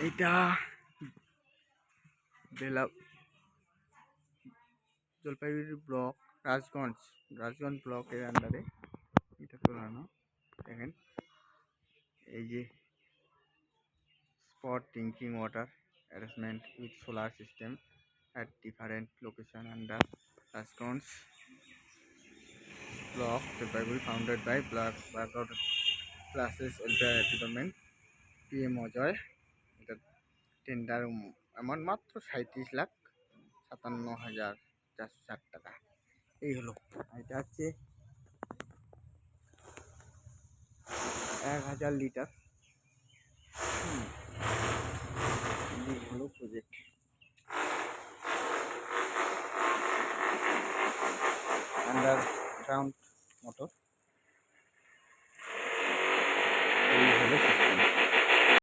এইটা বেলা জলপাইগুড়ি ব্লক রাজগঞ্জ ব্লকের আন্ডারে এটা তোলানো। দেখেন এই যে spot drinking water arrangement with solar system at different location under Rajgons block Jalpaiguri, founded by Blackout Classes Welfare Development PM Ajay. এটা টেন্ডার অ্যামাউন্ট মাত্র 37,57,460 টাকা। এই হলো, এটা হচ্ছে 1000 লিটার। এই হলো প্রজেক্ট। আন্ডারগ্রাউন্ড